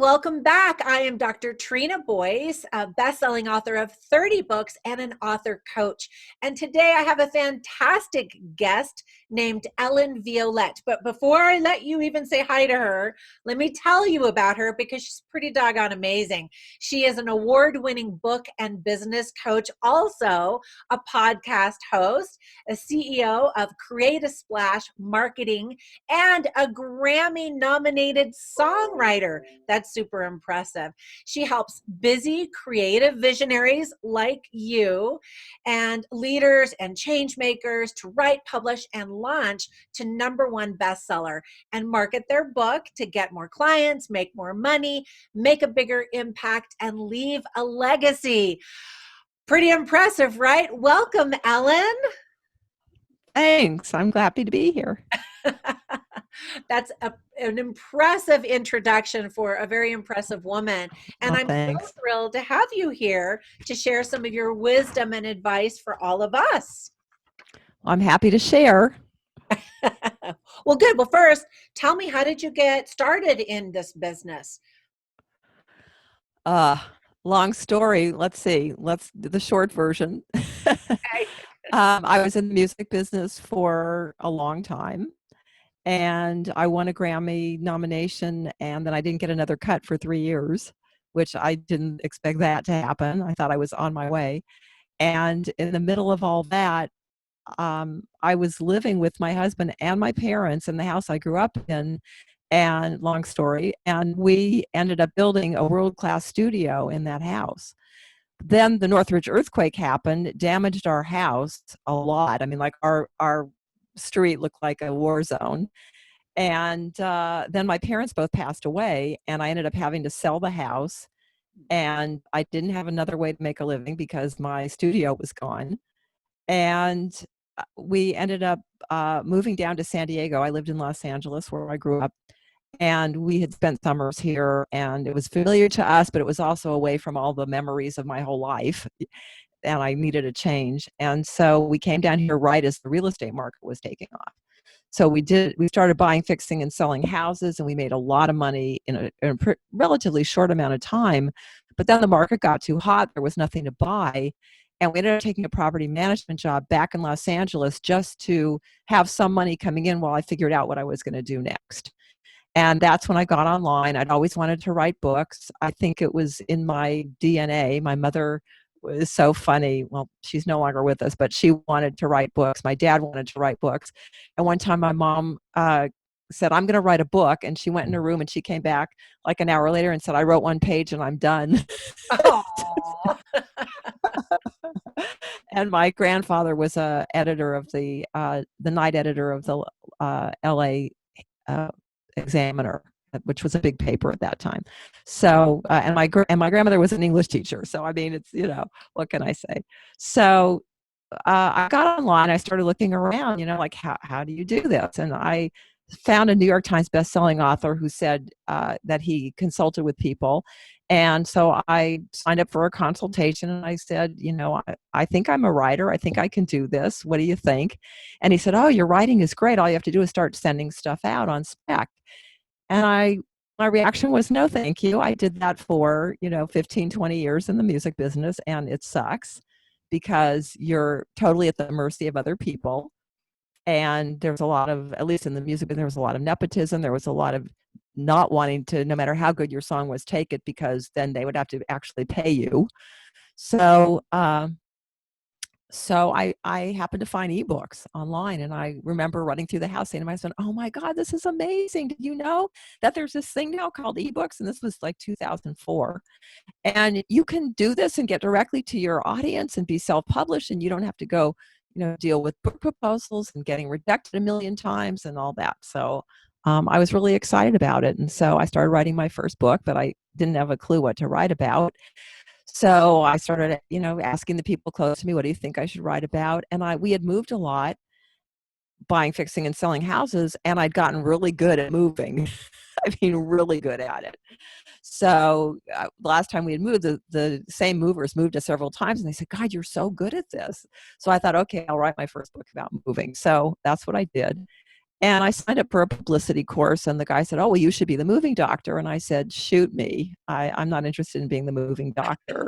welcome back. I am Dr. Trina Boice, a best-selling author of 30 books and an author coach. And today I have a fantastic guest named Ellen Violette. But before I let you even say hi to her, let me tell you about her because she's pretty doggone amazing. She is an award-winning book and business coach, also a podcast host, a CEO of Create a Splash Marketing, and a Grammy-nominated songwriter. That's super impressive. She helps busy, creative visionaries like you and leaders and change makers to write, publish, and launch to #1 bestseller and market their book to get more clients, make more money, make a bigger impact, and leave a legacy. Pretty impressive, right? Welcome, Ellen. Thanks. I'm happy to be here. That's an impressive introduction for a very impressive woman. And I'm Thanks. so thrilled to have you here to share some of your wisdom and advice for all of us. I'm happy to share. Well, good. Well, first, tell me, how did you get started in this business? Long story. Let's see. Let's do the short version. Okay. I was in the music business for a long time, and I won a Grammy nomination, and then I didn't get another cut for 3 years, which I didn't expect that to happen. I thought I was on my way. And in the middle of all that, I was living with my husband and my parents in the house I grew up in, and long story, and we ended up building a world-class studio in that house. Then the Northridge earthquake happened, damaged our house a lot. I mean, like our street looked like a war zone. And then my parents both passed away, and I ended up having to sell the house, and I didn't have another way to make a living because my studio was gone. And we ended up moving down to San Diego. I lived in Los Angeles where I grew up, and we had spent summers here, and it was familiar to us, but it was also away from all the memories of my whole life, and I needed a change. And so we came down here right as the real estate market was taking off. So we started buying, fixing, and selling houses, and we made a lot of money in a relatively short amount of time. But then the market got too hot. There was nothing to buy. And we ended up taking a property management job back in Los Angeles just to have some money coming in while I figured out what I was going to do next. And that's when I got online. I'd always wanted to write books. I think it was in my DNA. My mother was so funny. Well, she's no longer with us, but she wanted to write books. My dad wanted to write books. And one time my mom said, I'm going to write a book. And she went in her room and she came back like an hour later and said, I wrote 1 page and I'm done. And my grandfather was a editor of the night editor of the LA Examiner, which was a big paper at that time. So, and my grandmother was an English teacher. So, I mean, it's, what can I say? So, I got online. I started looking around, like how do you do this? And I found a New York Times bestselling author who said that he consulted with people. And so I signed up for a consultation and I said, I think I'm a writer. I think I can do this. What do you think? And he said, oh, your writing is great. All you have to do is start sending stuff out on spec. And my reaction was, no, thank you. I did that for, 15, 20 years in the music business, and it sucks because you're totally at the mercy of other people. And there's a lot of, at least in the music business, there was a lot of nepotism. There was a lot of not wanting to, no matter how good your song was, take it because then they would have to actually pay you. So, I happened to find ebooks online, and I remember running through the house saying to my husband, oh my God, this is amazing. Did you know that there's this thing now called ebooks? And this was like 2004. And you can do this and get directly to your audience and be self-published, and you don't have to go, deal with book proposals and getting rejected a million times and all that. So I was really excited about it. And so I started writing my first book, but I didn't have a clue what to write about. So I started, asking the people close to me, what do you think I should write about? And we had moved a lot, buying, fixing, and selling houses, and I'd gotten really good at moving. I mean, really good at it. So last time we had moved, the same movers moved us several times, and they said, God, you're so good at this. So I thought, okay, I'll write my first book about moving. So that's what I did. And I signed up for a publicity course, and the guy said, "Oh, well, you should be the moving doctor." And I said, "Shoot me. I'm not interested in being the moving doctor."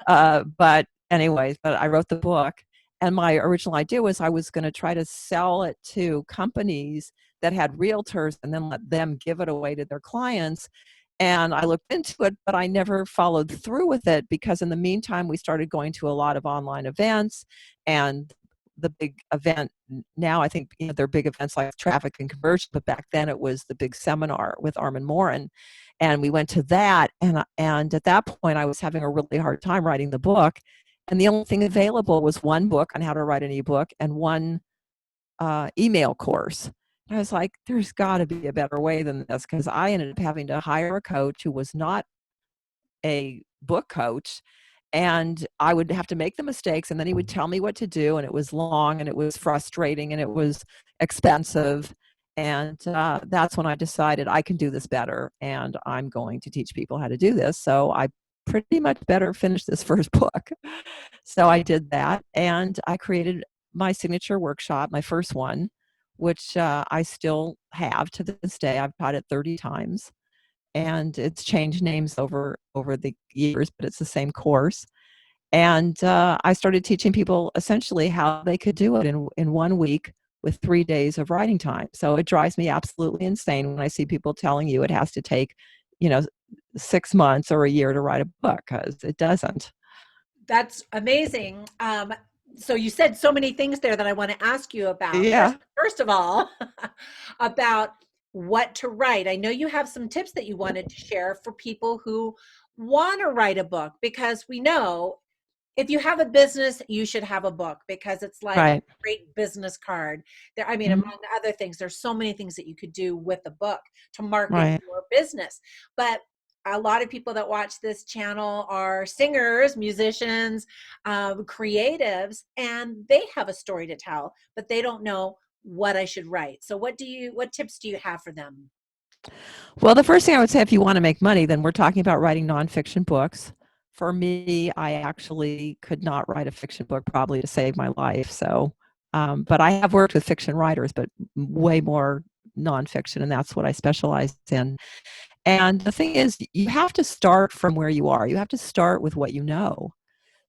But anyways, but I wrote the book, and my original idea was I was going to try to sell it to companies that had realtors and then let them give it away to their clients. And I looked into it, but I never followed through with it because in the meantime, we started going to a lot of online events. And the big event now, I think, they're big events like Traffic and Conversion, but back then it was the big seminar with Armin Morin. And we went to that. And at that point, I was having a really hard time writing the book. And the only thing available was one book on how to write an ebook and one email course. And I was like, there's got to be a better way than this, because I ended up having to hire a coach who was not a book coach, and I would have to make the mistakes, and then he would tell me what to do, and it was long, and it was frustrating, and it was expensive. And that's when I decided I can do this better, and I'm going to teach people how to do this. So I pretty much better finish this first book. So I did that, and I created my signature workshop, my first one, which I still have to this day. I've taught it 30 times, and it's changed names over the years, but it's the same course. And I started teaching people essentially how they could do it in 1 week with 3 days of writing time. So it drives me absolutely insane when I see people telling you it has to take, you know, 6 months or a year to write a book, because it doesn't. That's amazing. So you said so many things there that I want to ask you about. Yeah, First of all, about what to write. I know you have some tips that you wanted to share for people who want to write a book, because we know if you have a business, you should have a book, because it's like a right. great business card. There, I mean, Mhm. among other things, there's so many things that you could do with a book to market Right. your business. But a lot of people that watch this channel are singers, musicians, creatives, and they have a story to tell, but they don't know what I should write. So what tips do you have for them? Well, the first thing I would say, if you want to make money, then we're talking about writing nonfiction books. For me, I actually could not write a fiction book probably to save my life. So, but I have worked with fiction writers, but way more nonfiction, and that's what I specialize in. And the thing is, you have to start from where you are. You have to start with what you know.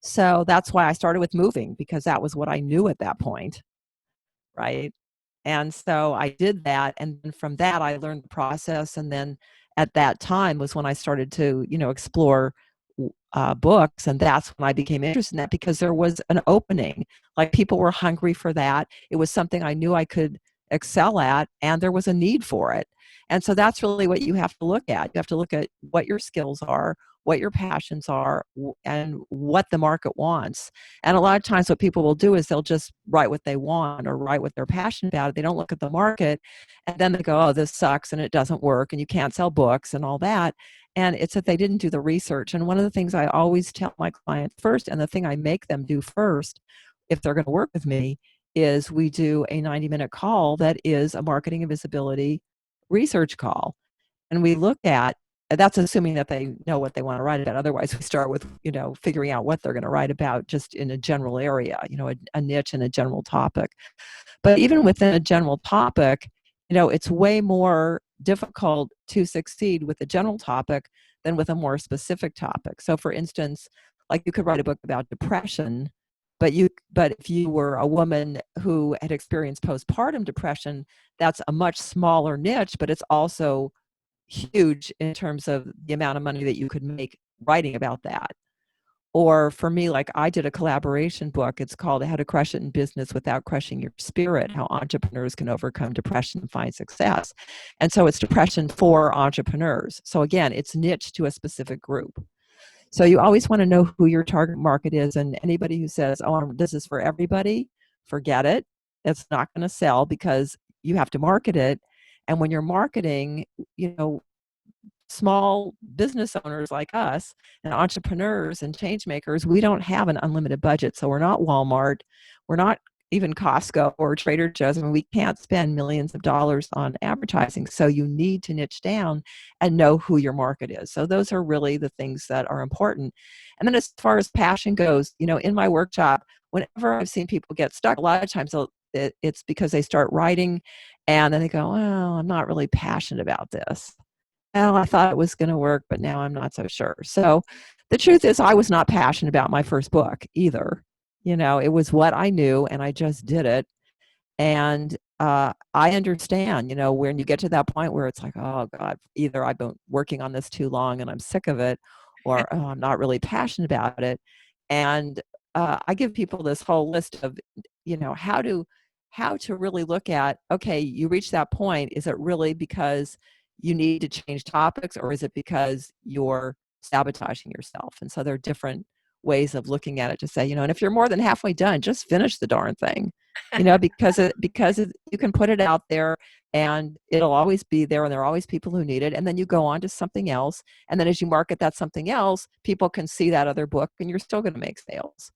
So that's why I started with moving, because that was what I knew at that point, right? And so I did that, and then from that, I learned the process, and then at that time was when I started to, explore books, and that's when I became interested in that, because there was an opening. Like, people were hungry for that. It was something I knew I could excel at, and there was a need for it. And so that's really what you have to look at. You have to look at what your skills are, what your passions are, and what the market wants. And a lot of times what people will do is they'll just write what they want or write what they're passionate about. They don't look at the market, and then they go, "Oh, this sucks and it doesn't work and you can't sell books," and all that. And it's that they didn't do the research. And one of the things I always tell my clients first, and the thing I make them do first if they're going to work with me, is we do a 90-minute call that is a marketing and visibility research call. And we look at, that's assuming that they know what they want to write about. Otherwise, we start with, figuring out what they're going to write about just in a general area, a niche and a general topic. But even within a general topic, it's way more difficult to succeed with a general topic than with a more specific topic. So for instance, like, you could write a book about depression, but if you were a woman who had experienced postpartum depression, that's a much smaller niche, but it's also huge in terms of the amount of money that you could make writing about that. Or for me, like, I did a collaboration book. It's called How to Crush It in Business Without Crushing Your Spirit: How Entrepreneurs Can Overcome Depression and Find Success. And so it's depression for entrepreneurs. So again, it's niche to a specific group. So you always want to know who your target market is. And anybody who says, "Oh, this is for everybody," forget it. It's not going to sell, because you have to market it. And when you're marketing, you know, small business owners like us and entrepreneurs and change makers, we don't have an unlimited budget. So we're not Walmart. We're not even Costco or Trader Joe's. I mean, we can't spend millions of dollars on advertising. So you need to niche down and know who your market is. So those are really the things that are important. And then as far as passion goes, in my workshop, whenever I've seen people get stuck, a lot of times it's because they start writing and then they go, well, I'm not really passionate about this. Well, I thought it was going to work, but now I'm not so sure. So the truth is, I was not passionate about my first book either. It was what I knew, and I just did it. And I understand, when you get to that point where it's like, oh God, either I've been working on this too long and I'm sick of it, or oh, I'm not really passionate about it. And I give people this whole list of, how to really look at, okay, you reach that point. Is it really because you need to change topics, or is it because you're sabotaging yourself? And so there are different ways of looking at it to say, and if you're more than halfway done, just finish the darn thing, because you can put it out there and it'll always be there, and there are always people who need it. And then you go on to something else. And then as you market that something else, people can see that other book and you're still going to make sales.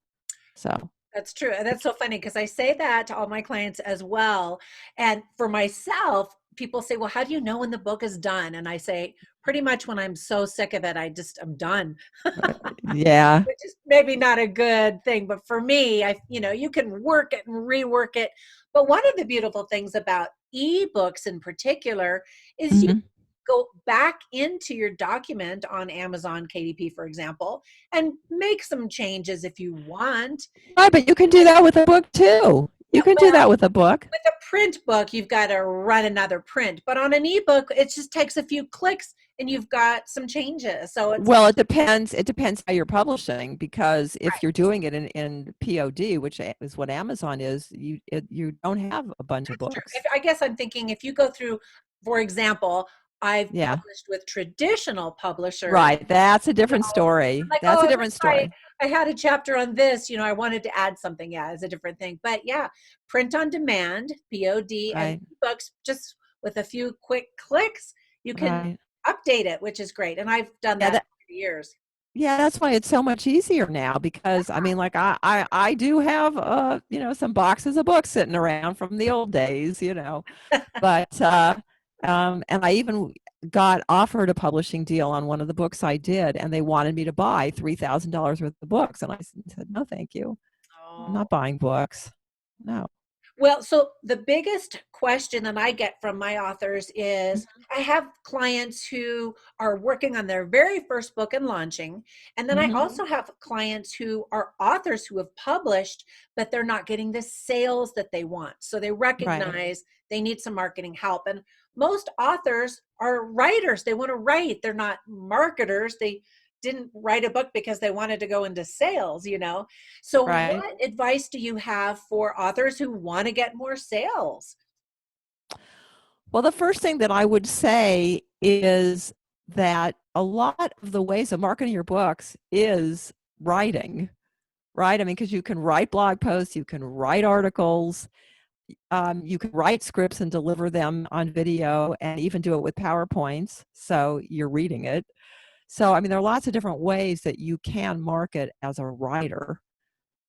So That's true. And that's so funny because I say that to all my clients as well. And for myself, people say, well, how do you know when the book is done? And I say, pretty much when I'm so sick of it, I'm done. yeah. Which is maybe not a good thing, but for me, you can work it and rework it. But one of the beautiful things about ebooks in particular is you Mm-hmm. go back into your document on Amazon KDP, for example, and make some changes if you want. Right, but you can do that with a book too. Yeah, You can do well, that with a book. with a print book, you've got to run another print, but on an ebook, it just takes a few clicks and you've got some changes. So it's Well, it depends. It depends how you're publishing, because if right. you're doing it in POD, which is what Amazon is, you don't have a bunch of That's true. books. I guess I'm thinking if you go through, for example, I've Yeah. published with traditional publishers. Right. That's a You different know, I'm story. like, That's a oh, different story. I had a chapter on this, I wanted to add something. Yeah, it's a different thing. But yeah, print on demand, POD, and Right. ebooks, just with a few quick clicks, you can Right. update it, which is great. And I've done Yeah. that for years. Yeah, that's why it's so much easier now, because I mean, like I do have some boxes of books sitting around from the old days, but and I even got offered a publishing deal on one of the books I did, and they wanted me to buy $3,000 worth of books, and I said, no, thank you. I'm Oh. not buying books. No. Well, so the biggest question that I get from my authors is I have clients who are working on their very first book and launching. And then I Mm-hmm. also have clients who are authors who have published, but they're not getting the sales that they want. So they Right. recognize they need some marketing help. And most authors are writers. They want to write, they're not marketers. They didn't write a book because they wanted to go into sales. So Right. what advice do you have for authors who want to get more sales? Well, the first thing that I would say is that a lot of the ways of marketing your books is writing, right? I mean, because you can write blog posts, you can write articles, you can write scripts and deliver them on video, and even do it with PowerPoints. So you're reading it. So, I mean, there are lots of different ways that you can market as a writer.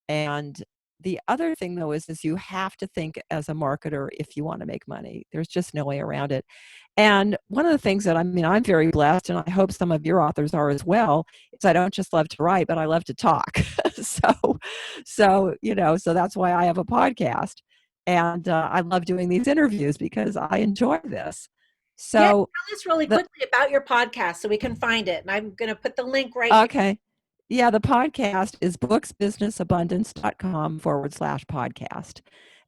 And the other thing, though, is you have to think as a marketer if you want to make money. There's just no way around it. And one of the things that, I mean, I'm very blessed, and I hope some of your authors are as well, is I don't just love to write, but I love to talk. So that's why I have a podcast. And I love doing these interviews because I enjoy this. Yeah, So tell us really the quickly about your podcast so we can find it. And I'm going to put the link right here. Okay. Yeah, the podcast is booksbusinessabundance.com/podcast.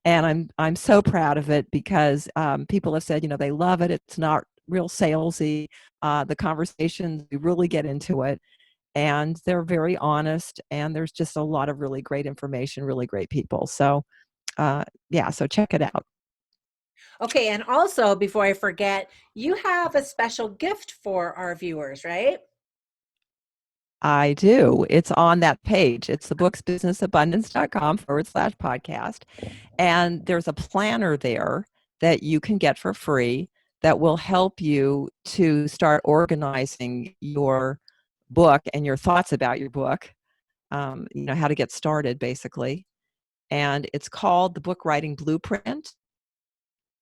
And I'm so proud of it because people have said, they love it. It's not real salesy. The conversations, we really get into it. And they're very honest. And there's just a lot of really great information, really great people. So, so check it out. Okay. And also, before I forget, you have a special gift for our viewers, right? I do. It's on that page. It's the booksbusinessabundance.com/podcast. And there's a planner there that you can get for free that will help you to start organizing your book and your thoughts about your book, how to get started, basically. And it's called the Book Writing Blueprint.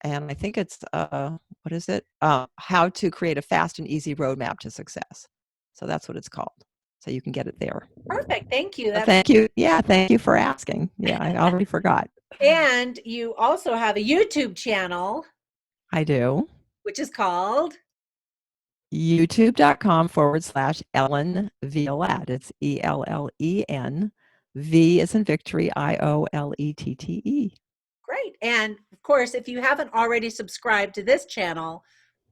And I think it's, what is it? How to Create a Fast and Easy Roadmap to Success. So that's what it's called. So you can get it there. Perfect. Thank you. That's Thank you. Yeah, thank you for asking. Yeah, I already forgot. And you also have a YouTube channel, I do. which is called YouTube.com/Ellen Violette. It's ELLEN. V is in victory, IOLETTE. Great. And of course, if you haven't already subscribed to this channel,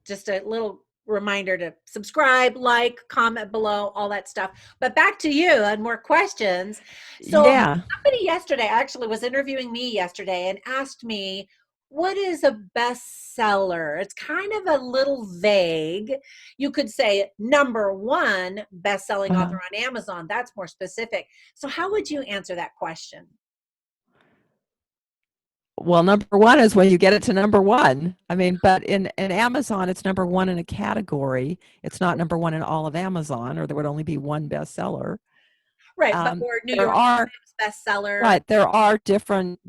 just a little reminder to subscribe, like, comment below, all that stuff. But back to you and more questions. So Yeah. somebody yesterday actually was interviewing me yesterday and asked me, what is a bestseller? It's kind of a little vague. You could say number one best-selling Uh-huh. author on Amazon. That's more specific. So how would you answer that question? Well, number one is when you get it to number one. I mean, but in Amazon, it's number one in a category. It's not number one in all of Amazon, or there would only be one bestseller. Right, but or New There York are Times bestseller. Right, there are different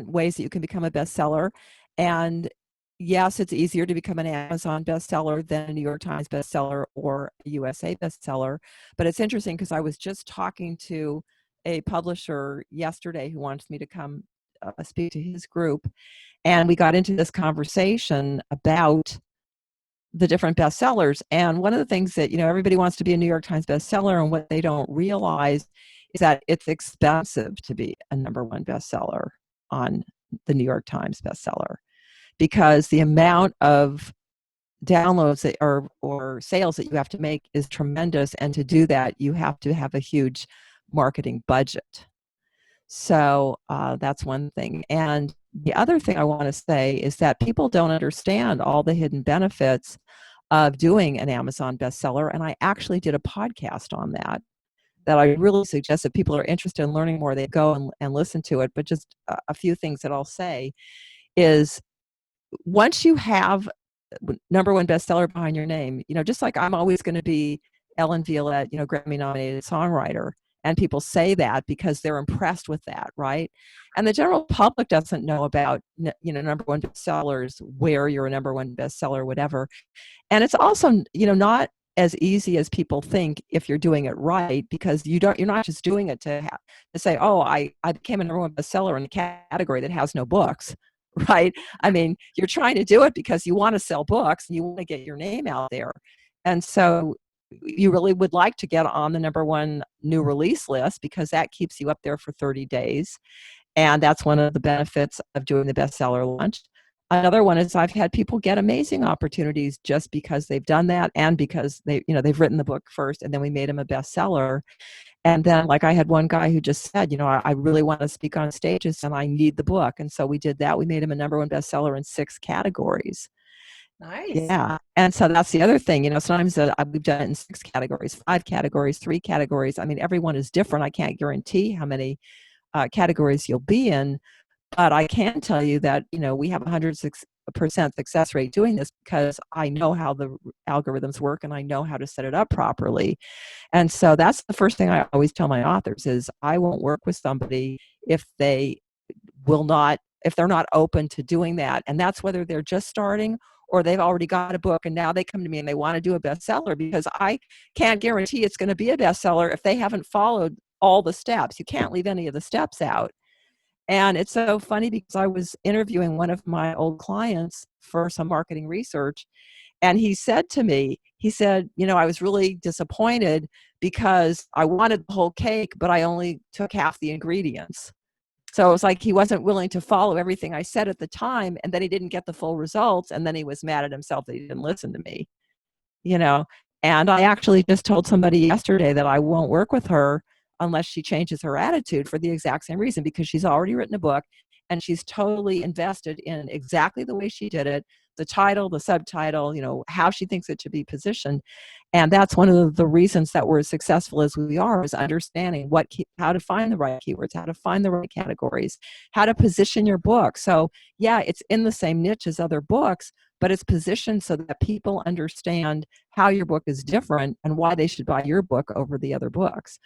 ways that you can become a bestseller. And yes, it's easier to become an Amazon bestseller than a New York Times bestseller or a USA bestseller. But it's interesting because I was just talking to a publisher yesterday who wants me to come speak to his group, and we got into this conversation about the different bestsellers. And one of the things that, everybody wants to be a New York Times bestseller, and what they don't realize is that it's expensive to be a number one bestseller on the New York Times bestseller, because the amount of downloads that, or sales that you have to make is tremendous. And to do that, you have to have a huge marketing budget. So that's one thing. And the other thing I want to say is that people don't understand all the hidden benefits of doing an Amazon bestseller. And I actually did a podcast on that I really suggest, if people are interested in learning more, they go and listen to it. But just a few things that I'll say is, once you have number one bestseller behind your name, just like I'm always going to be Ellen Violette, Grammy nominated songwriter. And people say that because they're impressed with that, right? And the general public doesn't know about, number one bestsellers, where you're a number one bestseller, whatever. And it's also, not as easy as people think if you're doing it right, because you're not just doing it to say, oh, I became a number one bestseller in a category that has no books, right? I mean, you're trying to do it because you want to sell books and you want to get your name out there. And so you really would like to get on the number one new release list, because that keeps you up there for 30 days. And that's one of the benefits of doing the bestseller launch. Another one is, I've had people get amazing opportunities just because they've done that, and because they've written the book first, and then we made them a bestseller. And then, like, I had one guy who just said, I really want to speak on stages and I need the book. And so we did that. We made him a number one bestseller in 6 categories. Nice. Yeah. And so that's the other thing, sometimes we've done it in 6 categories, 5 categories, 3 categories. I mean, everyone is different. I can't guarantee how many categories you'll be in, but I can tell you that, we have 100% success rate doing this, because I know how the algorithms work and I know how to set it up properly. And so that's the first thing I always tell my authors is, I won't work with somebody if they're not open to doing that. And that's whether they're just starting or they've already got a book and now they come to me and they want to do a bestseller, because I can't guarantee it's going to be a bestseller if they haven't followed all the steps. You can't leave any of the steps out. And it's so funny, because I was interviewing one of my old clients for some marketing research, and he said to me, I was really disappointed because I wanted the whole cake, but I only took half the ingredients. So it was like he wasn't willing to follow everything I said at the time, and then he didn't get the full results, and then he was mad at himself that he didn't listen to me, you know. And I actually just told somebody yesterday that I won't work with her unless she changes her attitude, for the exact same reason, because she's already written a book and she's totally invested in exactly the way she did it, the title, the subtitle, how she thinks it should be positioned. And that's one of the reasons that we're as successful as we are, is understanding how to find the right keywords, how to find the right categories, how to position your book. So yeah, it's in the same niche as other books, but it's positioned so that people understand how your book is different and why they should buy your book over the other books,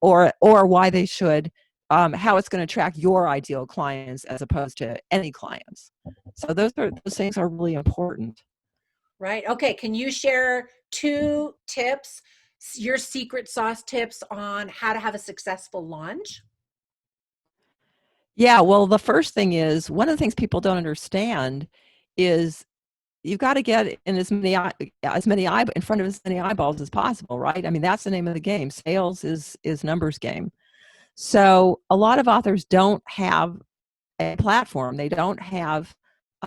or why they should, how it's going to attract your ideal clients as opposed to any clients. So those things are really important. Right. Okay. Can you share 2 tips, your secret sauce tips on how to have a successful launch? Yeah, well, the first thing is one of the things people don't understand is you've got to get in as many in front of as many eyeballs as possible, right? I mean, that's the name of the game. Sales is numbers game. So a lot of authors don't have a platform. They don't have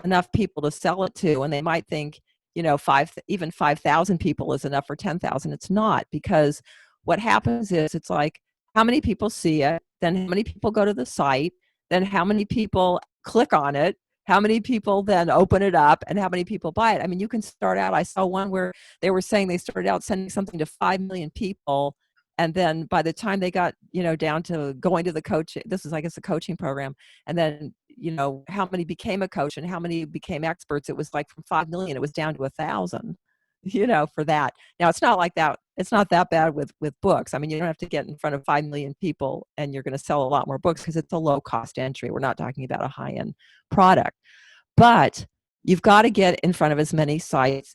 enough people to sell it to, and they might think, even 5,000 people is enough for 10,000. It's not, because what happens is it's like how many people see it, then how many people go to the site, then how many people click on it, how many people then open it up, and how many people buy it. I mean, you can start out. I saw one where they were saying they started out sending something to 5 million people, and then by the time they got down to going to the coach, this is, I guess, a coaching program, and then how many became a coach and how many became experts, it was like from 5 million it was down to 1,000 for that. Now, it's not like that. It's not that bad with books. I mean, you don't have to get in front of 5 million people and you're going to sell a lot more books, because it's a low cost entry. We're not talking about a high end product, but you've got to get in front of as many sites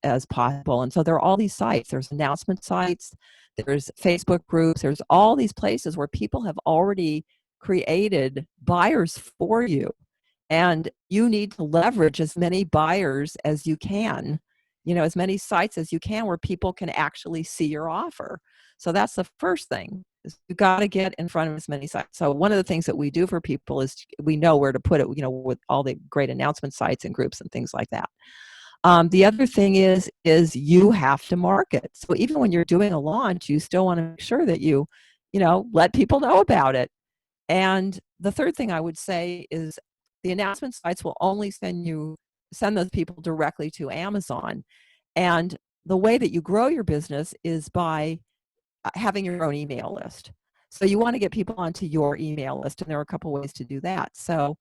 as possible. And so there are all these sites. There's announcement sites, there's Facebook groups, there's all these places where people have already created buyers for you, and you need to leverage as many buyers as you can, as many sites as you can where people can actually see your offer. So that's the first thing, is you got to get in front of as many sites. So one of the things that we do for people is we know where to put it, with all the great announcement sites and groups and things like that. The other thing is you have to market. So even when you're doing a launch, you still want to make sure that let people know about it. And the third thing I would say is the announcement sites will only send those people directly to Amazon. And the way that you grow your business is by having your own email list. So you want to get people onto your email list, and there are a couple ways to do that. So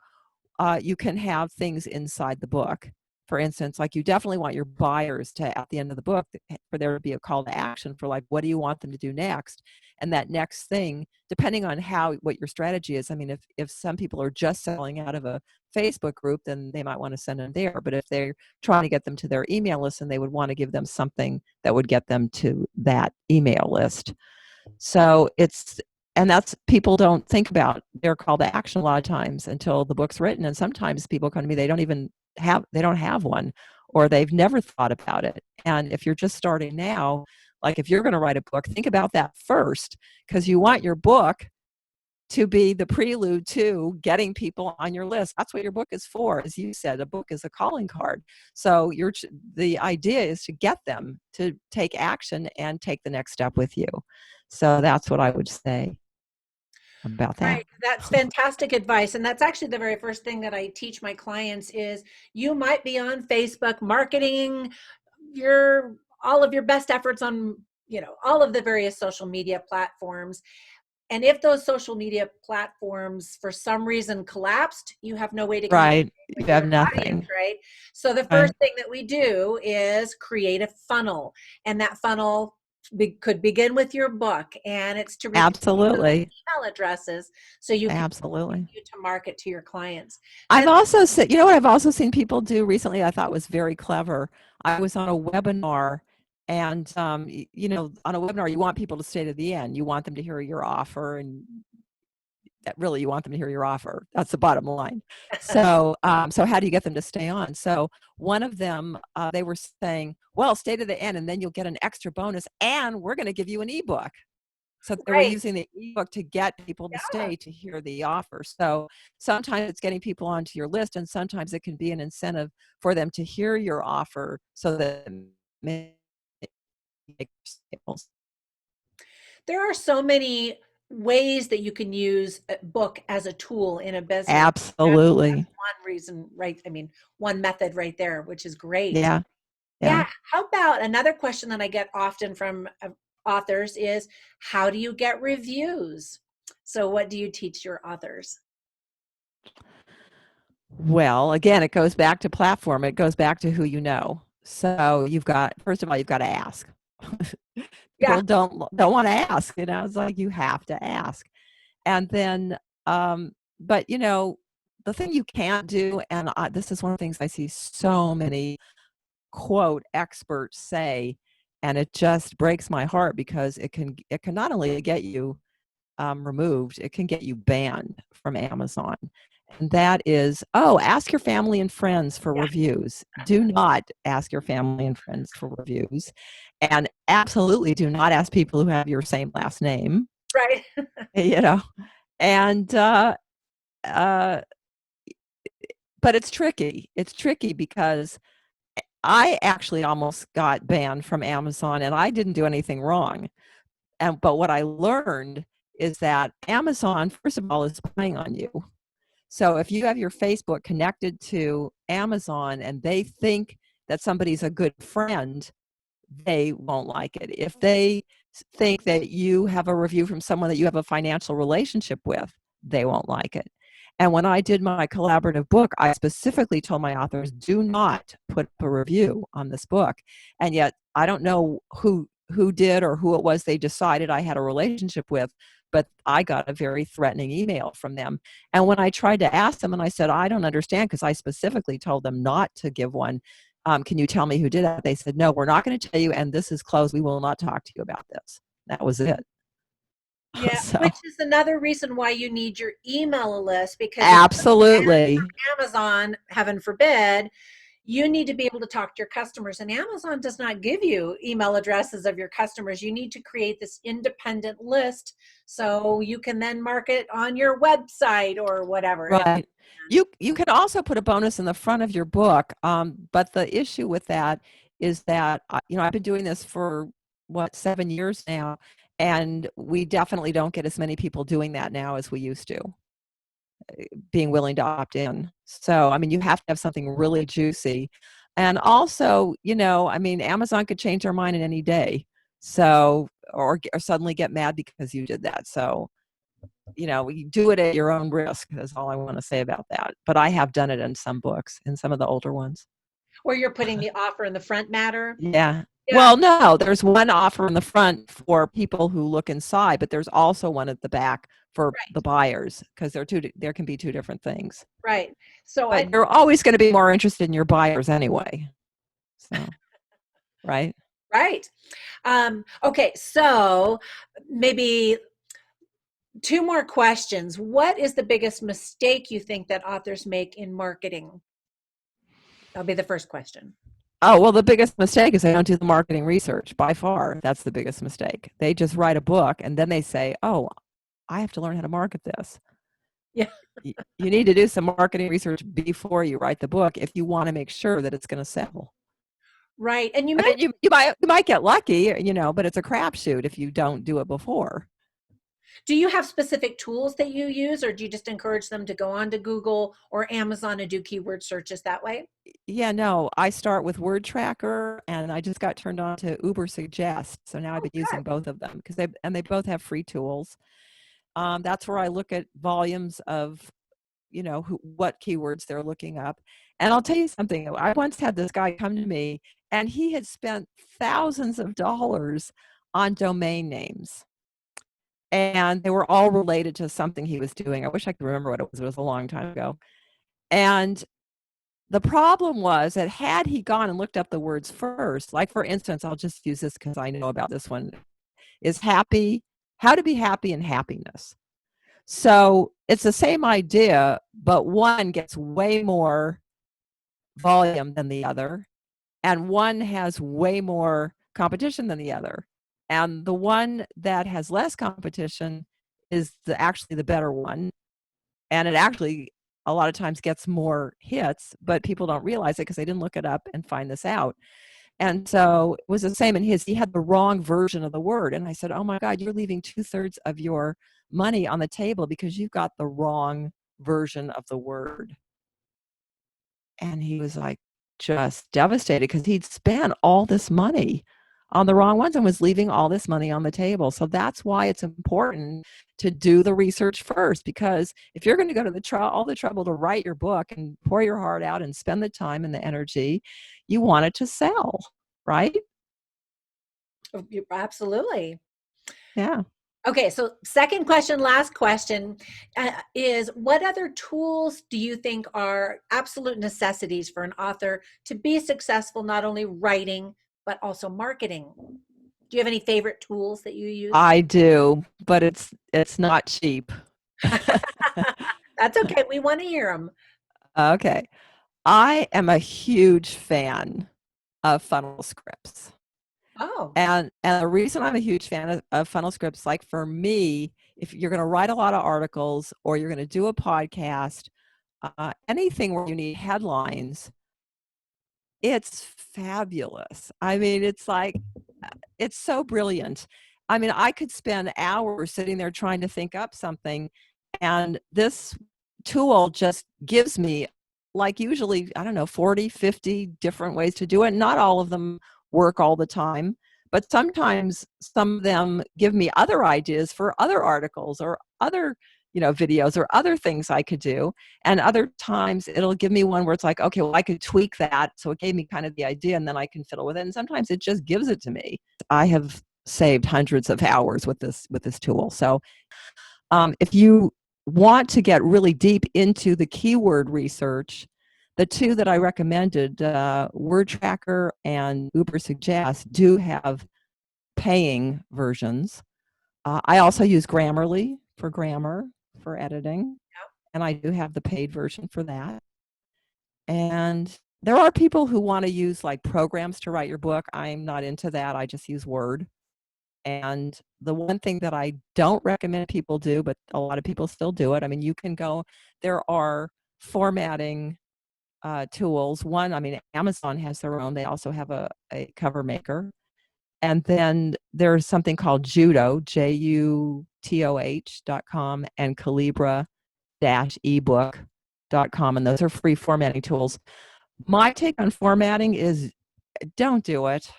you can have things inside the book. For instance, like, you definitely want your buyers to, at the end of the book, for there to be a call to action for, like, what do you want them to do next? And that next thing, depending on what your strategy is. I mean, if some people are just selling out of a Facebook group, then they might want to send them there. But if they're trying to get them to their email list, then they would want to give them something that would get them to that email list. So and that's, people don't think about their call to action a lot of times until the book's written. And sometimes people come to me, they don't have one, or they've never thought about it. And if you're just starting now, like, if you're going to write a book, think about that first, because you want your book to be the prelude to getting people on your list. That's what your book is for. As you said, a book is a calling card. So the idea is to get them to take action and take the next step with you. So that's what I would say about that. Right. That's fantastic advice. And that's actually the very first thing that I teach my clients is you might be on Facebook marketing your all of your best efforts on, all of the various social media platforms. And if those social media platforms for some reason collapsed, you have no way to communicate Right. with You have your audience, nothing. right? So the Right. first thing that we do is create a funnel. And that funnel could begin with your book, and it's to reach Absolutely. email addresses so you can Absolutely. continue to market to your clients. I've And also seen, what I've also seen people do recently, I thought was very clever. I was on a webinar, and, on a webinar, you want people to stay to the end. You want them to hear your offer, and that really, you want them to hear your offer. That's the bottom line. So, so how do you get them to stay on? So one of them, they were saying, well, stay to the end, and then you'll get an extra bonus, and we're going to give you an ebook. So they were right. using the ebook to get people to Yeah. stay to hear the offer. So sometimes it's getting people onto your list, and sometimes it can be an incentive for them to hear your offer so that it makes sales. There are so many ways that you can use a book as a tool in a business. That's Absolutely. one reason, right? I mean, one method right there, which is great. Yeah. Yeah. Yeah. How about another question that I get often from authors is how do you get reviews? So, what do you teach your authors? Well, again, it goes back to platform. It goes back to who you know. So first of all, you've got to ask. Yeah. People don't want to ask. It's like, you have to ask. And then, but the thing you can't do, and this is one of the things I see so many quote experts say, and it just breaks my heart, because it can not only get you removed, it can get you banned from Amazon. And that is, ask your family and friends for Yeah. reviews. Do not ask your family and friends for reviews. And absolutely do not ask people who have your same last name, Right. you know. And, uh, but it's tricky. It's tricky because I actually almost got banned from Amazon and I didn't do anything wrong. But what I learned is that Amazon, first of all, is spying on you. So if you have your Facebook connected to Amazon and they think that somebody's a good friend, they won't like it. If they think that you have a review from someone that you have a financial relationship with, they won't like it. And when I did my collaborative book, I specifically told my authors, do not put up a review on this book. And yet I don't know who did or who it was they decided I had a relationship with, but I got a very threatening email from them. And when I tried to ask them and I said, I don't understand, because I specifically told them not to give one, can you tell me who did that? They said, no, we're not going to tell you, and this is closed. We will not talk to you about this. That was it. Yeah, So which is another reason why you need your email list, because if absolutely. Amazon, heaven forbid, you need to be able to talk to your customers, and Amazon does not give you email addresses of your customers. You need to create this independent list so you can then market on your website or whatever. Right. You can also put a bonus in the front of your book, but the issue with that is that I've been doing this for 7 years now, and we definitely don't get as many people doing that now as we used to, being willing to opt in. So, I mean, you have to have something really juicy. And also, Amazon could change their mind in any day. So, or suddenly get mad because you did that. So, you do it at your own risk is all I want to say about that. But I have done it in some books, in some of the older ones. Where you're putting the offer in the front matter. Yeah. Yeah, Well, no, there's one offer in the front for people who look inside, but there's also one at the back for the right, buyers, because there can be two different things. right. So But you're always going to be more interested in your buyers anyway. So, right? right. Okay, so maybe two more questions. What is the biggest mistake you think that authors make in marketing? That'll be the first question. Oh, well, the biggest mistake is they don't do the marketing research. By far, that's the biggest mistake. They just write a book and then they say, oh, I have to learn how to market this. Yeah, You need to do some marketing research before you write the book if you want to make sure that it's going to sell. right. And you I mean, mentioned, you might get lucky, but it's a crapshoot if you don't do it before. do you have specific tools that you use, or do you just encourage them to go on to Google or Amazon and do keyword searches that way? Yeah, no, I start with Word Tracker, and I just got turned on to Uber Suggest. So now I've Oh, been using good. both of them because they both have free tools. That's where I look at volumes of what keywords they're looking up. And I'll tell you something. I once had this guy come to me, and he had spent thousands of dollars on domain names, and they were all related to something he was doing. I wish I could remember what it was. It was a long time ago. And the problem was that had he gone and looked up the words first, like for instance, I'll just use this because I know about this one, is happy, how to be happy and happiness. So it's the same idea, but one gets way more volume than the other, and one has way more competition than the other. And the one that has less competition is actually the better one. And it actually a lot of times gets more hits, but people don't realize it because they didn't look it up and find this out. And so it was the same in his. He had the wrong version of the word. And I said, oh my God, you're leaving 2/3 of your money on the table because you've got the wrong version of the word. And he was like just devastated because he'd spent all this money on the wrong ones and was leaving all this money on the table. So that's why it's important to do the research first, because if you're going to go to all the trouble to write your book and pour your heart out and spend the time and the energy, you want it to sell, right? Absolutely. Yeah. Okay, so second question, last question, is what other tools do you think are absolute necessities for an author to be successful, not only writing, but also marketing? Do you have any favorite tools that you use? I do, but it's not cheap. That's okay. We want to hear them. Okay. I am a huge fan of funnel scripts. Oh, And the reason I'm a huge fan of funnel scripts, like for me, if you're going to write a lot of articles or you're going to do a podcast, anything where you need headlines, it's fabulous. I mean, it's like, it's so brilliant. I mean, I could spend hours sitting there trying to think up something, and this tool just gives me, like, usually, I don't know, 40, 50 different ways to do it. Not all of them work all the time, but sometimes some of them give me other ideas for other articles or other, videos or other things I could do. And other times it'll give me one where it's like, okay, well, I could tweak that. So it gave me kind of the idea and then I can fiddle with it. And sometimes it just gives it to me. I have saved hundreds of hours with this tool. So if you want to get really deep into the keyword research, the two that I recommended, Word Tracker and Uber Suggest, do have paying versions. I also use Grammarly for grammar, for editing, and I do have the paid version for that. And there are people who want to use like programs to write your book. I'm not into that. I just use Word. And the one thing that I don't recommend people do, but a lot of people still do it. I mean, you can go, there are formatting tools. One, I mean, Amazon has their own. They also have a cover maker. And then there's something called Juto, JUTOH.com, and Calibra-ebook.com. And those are free formatting tools. My take on formatting is don't do it.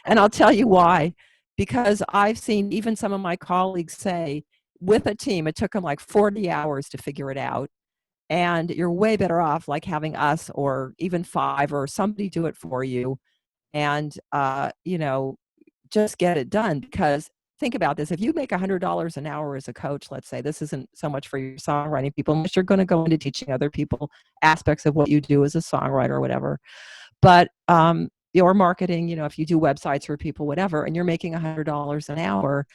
And I'll tell you why. Because I've seen even some of my colleagues say, with a team, it took them like 40 hours to figure it out. And you're way better off like having us or even 5 or somebody do it for you. And, just get it done. Because think about this. If you make $100 an hour as a coach, let's say, this isn't so much for your songwriting people, unless you're going to go into teaching other people aspects of what you do as a songwriter or whatever. But your marketing, if you do websites for people, whatever, and you're making $100 an hour,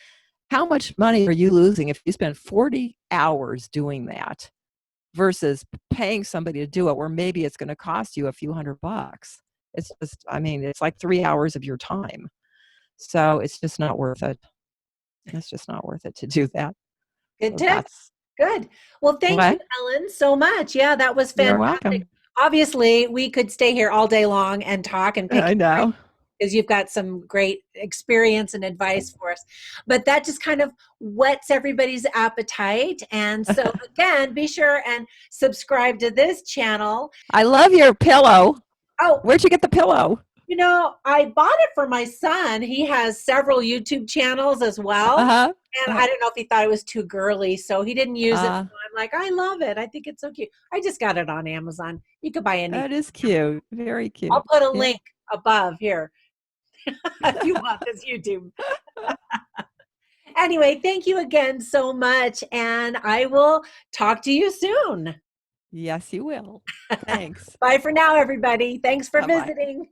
how much money are you losing if you spend 40 hours doing that versus paying somebody to do it where maybe it's going to cost you a few $100? It's just, I mean, it's like 3 hours of your time. So it's just not worth it. It's just not worth it to do that. good So tip. that's Good. Well, thank you, what. Ellen, so much. Yeah, that was You're fantastic. welcome. Obviously, we could stay here all day long and talk and pick I know. because you've got some great experience and advice for us. But that just kind of whets everybody's appetite. And so, again, be sure and subscribe to this channel. I love your pillow. Oh, Where'd you get the pillow? I bought it for my son. He has several YouTube channels as well. Uh-huh. And I don't know if he thought it was too girly, so he didn't use it. Uh, So I'm like, I love it. I think it's so cute. I just got it on Amazon. You could buy anything. that is cute. Very I'll cute. put a Yeah. link above here if you want this YouTube. Anyway, thank you again so much, and I will talk to you soon. Yes, you will. Thanks. Bye for now, everybody. Thanks for Bye-bye. visiting.